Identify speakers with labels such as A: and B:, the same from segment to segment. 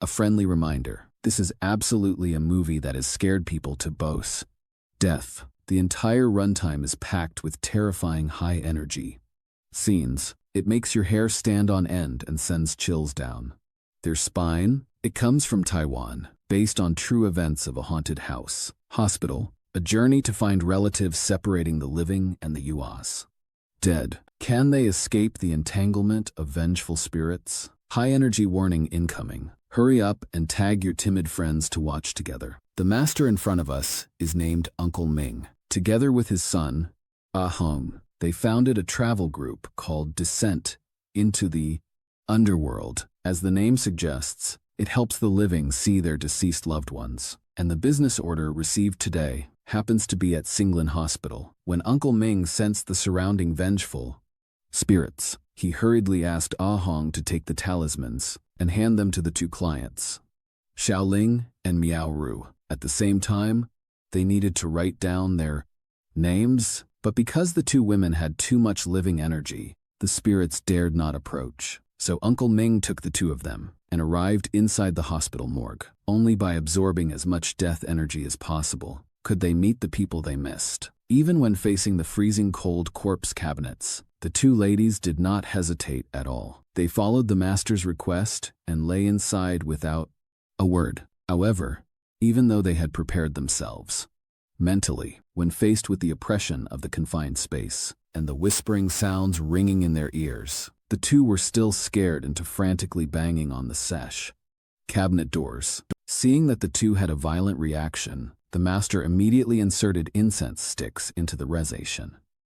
A: A friendly reminder. This is absolutely a movie that has scared people to boast. Death. The entire runtime is packed with terrifying high-energy scenes. It makes your hair stand on end and sends chills down their spine. It comes from Taiwan, based on true events of a haunted hospital, a journey to find relatives separating the living and the dead. Can they escape the entanglement of vengeful spirits? High-energy warning incoming. Hurry up and tag your timid friends to watch together. The master in front of us is named Uncle Ming. Together with his son, Ah Hong, they founded a travel group called Descent into the Underworld. As the name suggests, it helps the living see their deceased loved ones. And the business order received today happens to be at Singlan Hospital. When Uncle Ming sensed the surrounding vengeful spirits, he hurriedly asked Ah Hong to take the talismans and hand them to the two clients, Xiaoling and Miao Ru. At the same time, they needed to write down their names, but because the two women had too much living energy, the spirits dared not approach. So Uncle Ming took the two of them and arrived inside the hospital morgue. Only by absorbing as much death energy as possible could they meet the people they missed. Even when facing the freezing cold corpse cabinets, the two ladies did not hesitate at all. They followed the master's request and lay inside without a word. However, even though they had prepared themselves mentally, when faced with the oppression of the confined space and the whispering sounds ringing in their ears, the two were still scared into frantically banging on the cabinet doors. Seeing that the two had a violent reaction, the master immediately inserted incense sticks into the reservation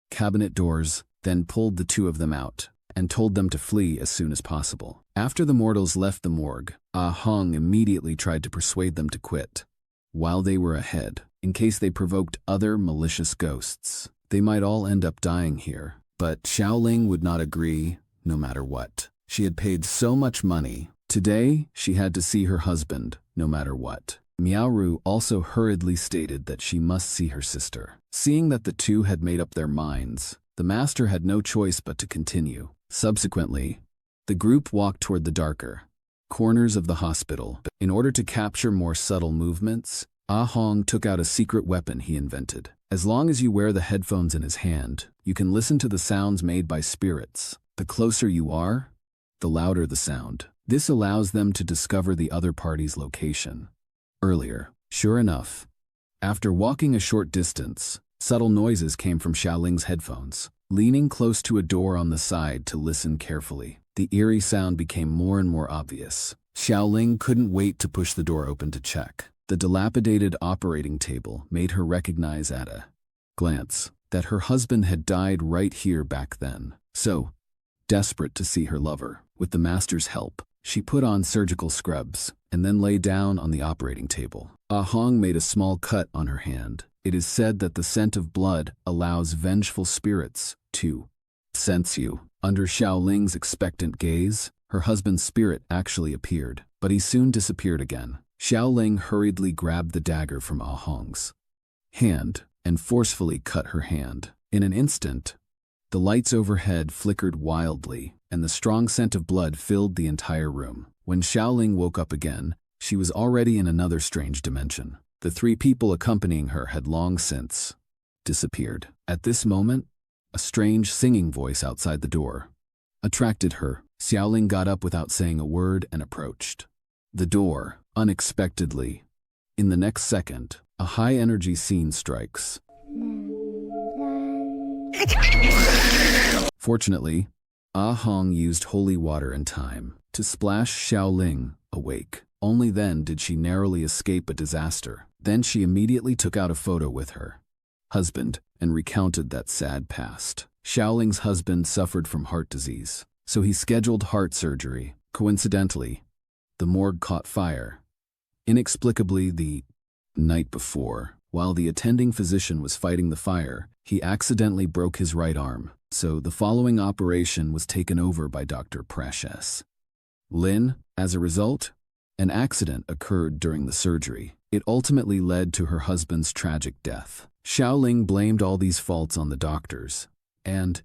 A: cabinet doors, then pulled the two of them out and told them to flee as soon as possible. After the mortals left the morgue, Ah Hong immediately tried to persuade them to quit while they were ahead. In case they provoked other malicious ghosts, they might all end up dying here. But Xiaoling would not agree, no matter what. She had paid so much money. Today, she had to see her husband, no matter what. Miao Ru also hurriedly stated that she must see her sister. Seeing that the two had made up their minds, the master had no choice but to continue. Subsequently, the group walked toward the darker corners of the hospital. In order to capture more subtle movements, Ah Hong took out a secret weapon he invented. As long as you wear the headphones in his hand, you can listen to the sounds made by spirits. The closer you are, the louder the sound. This allows them to discover the other party's location earlier. Sure enough, after walking a short distance, subtle noises came from Xiaoling's headphones. Leaning close to a door on the side to listen carefully, the eerie sound became more and more obvious. Xiaoling couldn't wait to push the door open to check. The dilapidated operating table made her recognize at a glance that her husband had died right here back then. So, desperate to see her lover, with the master's help, she put on surgical scrubs and then lay down on the operating table. Ah Hong made a small cut on her hand. It is said that the scent of blood allows vengeful spirits to sense you. Under Xiaoling's expectant gaze, her husband's spirit actually appeared, but he soon disappeared again. Xiaoling hurriedly grabbed the dagger from Ah Hong's hand and forcefully cut her hand. In an instant, the lights overhead flickered wildly, and the strong scent of blood filled the entire room. When Xiaoling woke up again, she was already in another strange dimension. The three people accompanying her had long since disappeared. At this moment, a strange singing voice outside the door attracted her. Xiaoling got up without saying a word and approached the door. Unexpectedly, in the next second, a high-energy scene strikes. Fortunately, Ah Hong used holy water in time to splash Xiaoling awake. Only then did she narrowly escape a disaster. Then she immediately took out a photo with her husband and recounted that sad past. Xiaoling's husband suffered from heart disease, so he scheduled heart surgery. Coincidentally, the morgue caught fire. Inexplicably, the night before, while the attending physician was fighting the fire, he accidentally broke his right arm, so the following operation was taken over by Dr. Precious Lin. As a result, an accident occurred during the surgery. It ultimately led to her husband's tragic death. Xiaoling blamed all these faults on the doctors and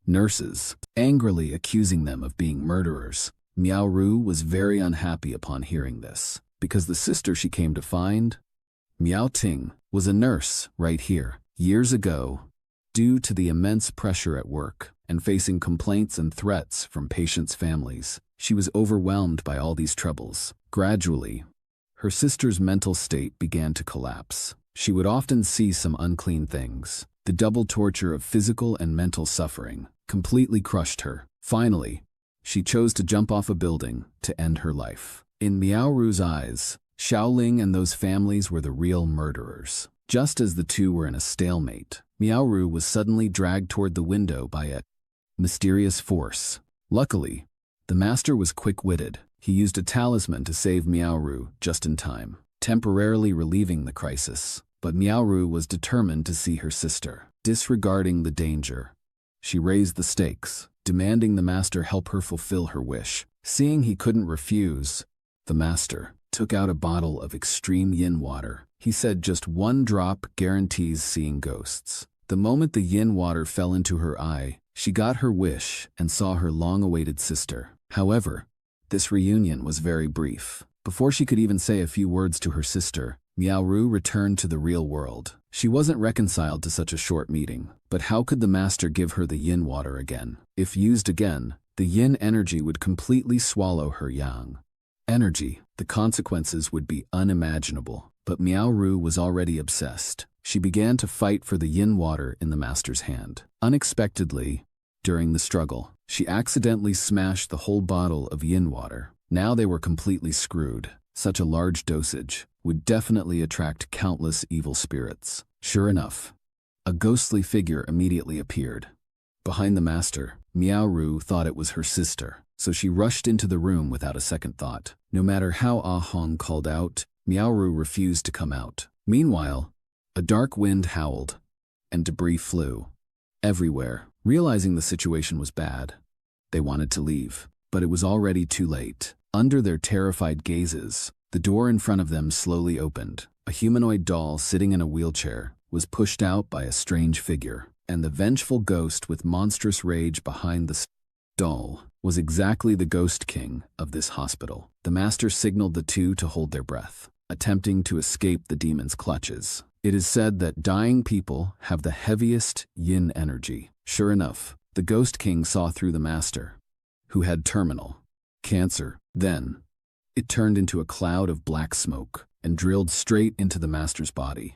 A: nurses, angrily accusing them of being murderers. Miao Ru was very unhappy upon hearing this, because the sister she came to find, Miao Ting, was a nurse right here. Years ago, due to the immense pressure at work and facing complaints and threats from patients' families, she was overwhelmed by all these troubles. Gradually, her sister's mental state began to collapse. She would often see some unclean things. The double torture of physical and mental suffering completely crushed her. Finally, she chose to jump off a building to end her life. In Miao Ru's eyes, Xiaoling and those families were the real murderers. Just as the two were in a stalemate, Miao Ru was suddenly dragged toward the window by a mysterious force. Luckily, the master was quick-witted. He used a talisman to save Miao Ru just in time, temporarily relieving the crisis. But Miao Ru was determined to see her sister. Disregarding the danger, she raised the stakes, demanding the master help her fulfill her wish. Seeing he couldn't refuse, the master took out a bottle of extreme yin water. He said just one drop guarantees seeing ghosts. The moment the yin water fell into her eye, she got her wish and saw her long-awaited sister. However, this reunion was very brief. Before she could even say a few words to her sister, Miao Ru returned to the real world. She wasn't reconciled to such a short meeting, but how could the master give her the yin water again? If used again, the yin energy would completely swallow her yang energy. The consequences would be unimaginable. But Miao Ru was already obsessed. She began to fight for the yin water in the master's hand. Unexpectedly, during the struggle, she accidentally smashed the whole bottle of yin water. Now they were completely screwed. Such a large dosage would definitely attract countless evil spirits. Sure enough, a ghostly figure immediately appeared. Behind the master, Miao Ru thought it was her sister, so she rushed into the room without a second thought. No matter how Ah Hong called out, Miao Ru refused to come out. Meanwhile, a dark wind howled, and debris flew everywhere. Realizing the situation was bad, they wanted to leave, but it was already too late. Under their terrified gazes, the door in front of them slowly opened. A humanoid doll sitting in a wheelchair was pushed out by a strange figure, and the vengeful ghost with monstrous rage behind the doll was exactly the Ghost King of this hospital. The master signaled the two to hold their breath, attempting to escape the demon's clutches. It is said that dying people have the heaviest yin energy. Sure enough, the Ghost King saw through the master, who had terminal cancer. Then, it turned into a cloud of black smoke and drilled straight into the master's body.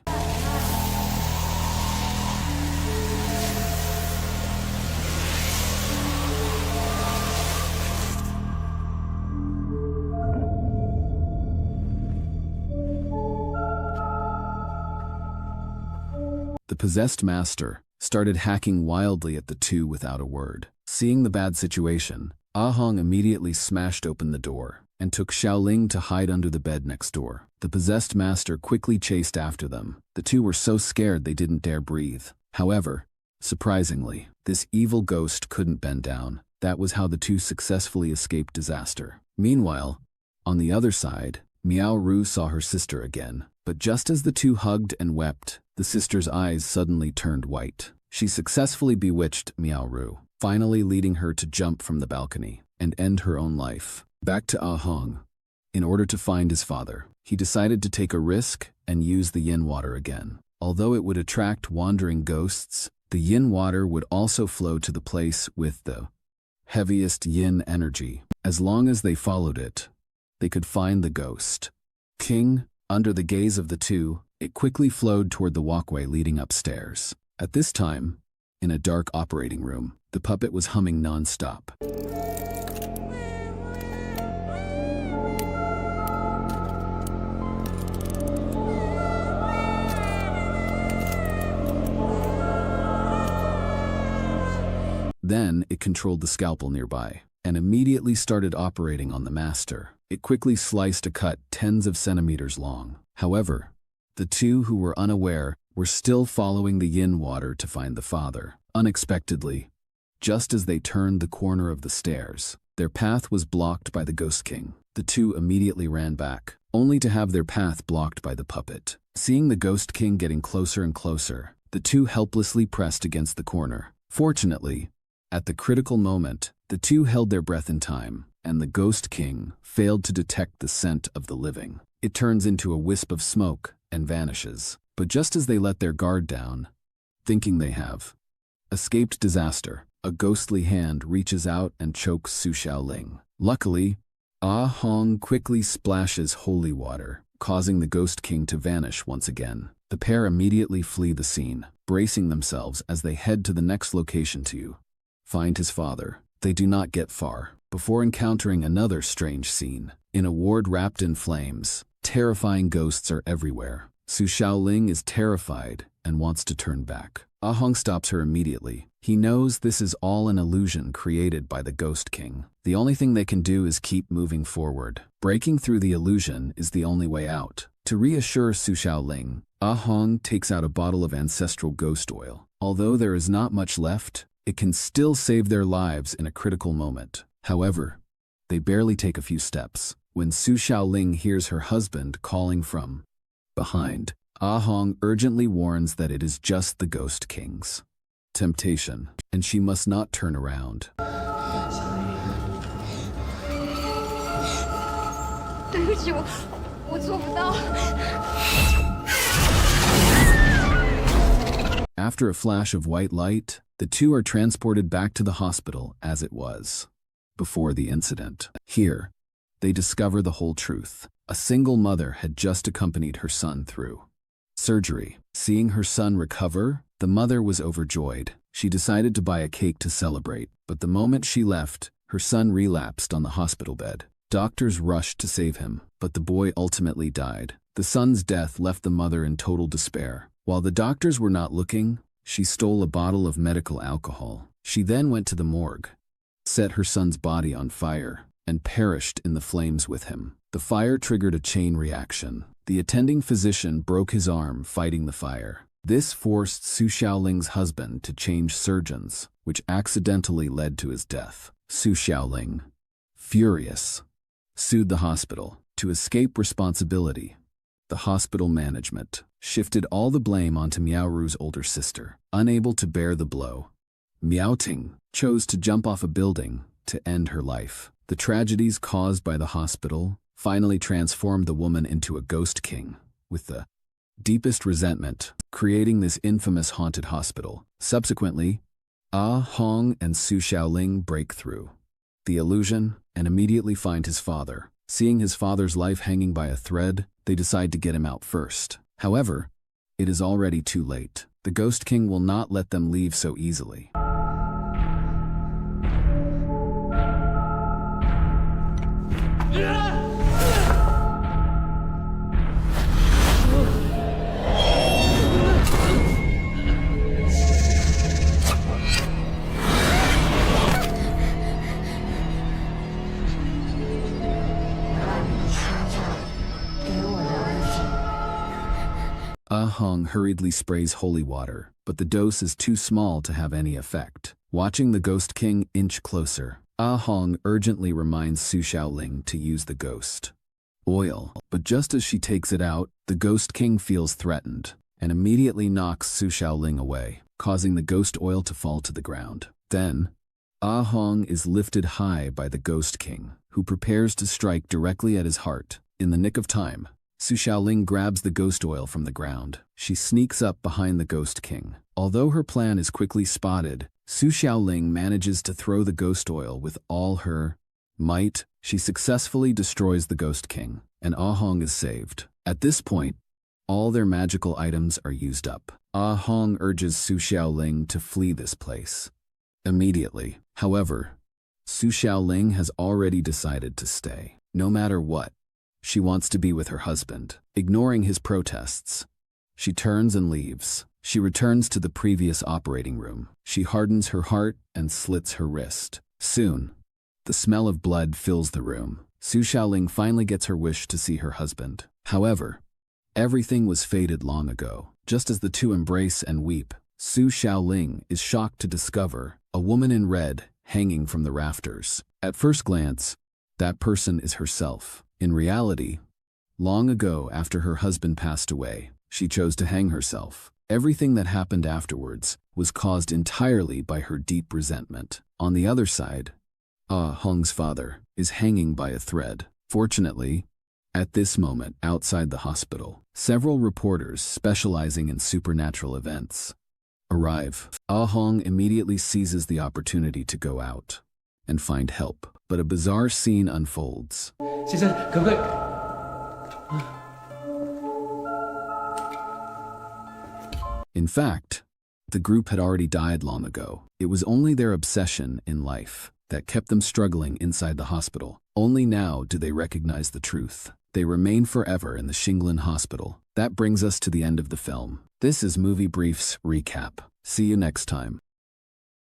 A: The possessed master started hacking wildly at the two without a word. Seeing the bad situation, Ah Hong immediately smashed open the door and took Xiaoling to hide under the bed next door. The possessed master quickly chased after them. The two were so scared they didn't dare breathe. However, surprisingly, this evil ghost couldn't bend down. That was how the two successfully escaped disaster. Meanwhile, on the other side, Miao Ru saw her sister again. But just as the two hugged and wept, the sister's eyes suddenly turned white. She successfully bewitched Miao Ru, finally leading her to jump from the balcony and end her own life. Back to Ah Hong. In order to find his father, he decided to take a risk and use the yin water again. Although it would attract wandering ghosts, the yin water would also flow to the place with the heaviest yin energy. As long as they followed it, they could find the Ghost King. Under the gaze of the two, it quickly flowed toward the walkway leading upstairs. At this time, in a dark operating room, the puppet was humming non-stop. Then it controlled the scalpel nearby and immediately started operating on the master. It quickly sliced a cut tens of centimeters long. However, the two who were unaware were still following the yin water to find the father. Unexpectedly, just as they turned the corner of the stairs, their path was blocked by the Ghost King. The two immediately ran back, only to have their path blocked by the puppet. Seeing the Ghost King getting closer and closer, the two helplessly pressed against the corner. Fortunately, at the critical moment, the two held their breath in time. and the Ghost King failed to detect the scent of the living. It turns into a wisp of smoke and vanishes. But just as they let their guard down, thinking they have escaped disaster, a ghostly hand reaches out and chokes Su Xiaoling. Luckily, Ah Hong quickly splashes holy water, causing the Ghost King to vanish once again. The pair immediately flee the scene, bracing themselves as they head to the next location to find his father. They do not get far before encountering another strange scene. In a ward wrapped in flames, terrifying ghosts are everywhere. Su Xiaoling is terrified and wants to turn back. Ah Hong stops her immediately. He knows this is all an illusion created by the Ghost King. The only thing they can do is keep moving forward. Breaking through the illusion is the only way out. To reassure Su Xiaoling, Ah Hong takes out a bottle of ancestral ghost oil. Although there is not much left, it can still save their lives in a critical moment. However, they barely take a few steps when Su Xiaoling hears her husband calling from behind. Ah Hong urgently warns that it is just the Ghost King's temptation, and she must not turn around. After a flash of white light, the two are transported back to the hospital as it was before the incident. Here, they discover the whole truth. A single mother had just accompanied her son through surgery. Seeing her son recover, the mother was overjoyed. She decided to buy a cake to celebrate, but the moment she left, her son relapsed on the hospital bed. Doctors rushed to save him, but the boy ultimately died. The son's death left the mother in total despair. While the doctors were not looking, she stole a bottle of medical alcohol. She then went to the morgue, set her son's body on fire, and perished in the flames with him. The fire triggered a chain reaction. The attending physician broke his arm fighting the fire. This forced Su Xiaoling's husband to change surgeons, which accidentally led to his death. Su Xiaoling, furious, sued the hospital. To escape responsibility, the hospital management shifted all the blame onto Miaoru's older sister. Unable to bear the blow, Miaoting chose to jump off a building to end her life. The tragedies caused by the hospital finally transformed the woman into a ghost king, with the deepest resentment, creating this infamous haunted hospital. Subsequently, Ah Hong and Su Xiaoling break through the illusion and immediately find his father. Seeing his father's life hanging by a thread, they decide to get him out first. However, it is already too late. The Ghost King will not let them leave so easily. Ah Hong hurriedly sprays holy water, but the dose is too small to have any effect. Watching the Ghost King inch closer, Ah Hong urgently reminds Su Xiaoling to use the ghost oil. But just as she takes it out, the Ghost King feels threatened and immediately knocks Su Xiaoling away, causing the ghost oil to fall to the ground. Then, Ah Hong is lifted high by the Ghost King, who prepares to strike directly at his heart. In the nick of time, Su Xiaoling grabs the ghost oil from the ground. She sneaks up behind the Ghost King. Although her plan is quickly spotted, Su Xiaoling manages to throw the ghost oil with all her might. She successfully destroys the Ghost King, and Ah Hong is saved. At this point, all their magical items are used up. Ah Hong urges Su Xiaoling to flee this place immediately. However, Su Xiaoling has already decided to stay. No matter what, she wants to be with her husband. Ignoring his protests, she turns and leaves. She returns to the previous operating room. She hardens her heart and slits her wrist. Soon, the smell of blood fills the room. Su Xiaoling finally gets her wish to see her husband. However, everything was fated long ago. Just as the two embrace and weep, Su Xiaoling is shocked to discover a woman in red hanging from the rafters. At first glance, that person is herself. In reality, long ago after her husband passed away, she chose to hang herself. Everything that happened afterwards was caused entirely by her deep resentment. On the other side, Ah Hong's father is hanging by a thread. Fortunately, at this moment, outside the hospital, several reporters specializing in supernatural events arrive. Ah Hong immediately seizes the opportunity to go out and find help, but a bizarre scene unfolds. In fact, the group had already died long ago. It was only their obsession in life that kept them struggling inside the hospital. Only now do they recognize the truth. They remain forever in the Shinglin hospital. That brings us to the end of the film. This is Movie Brief's recap. See you next time.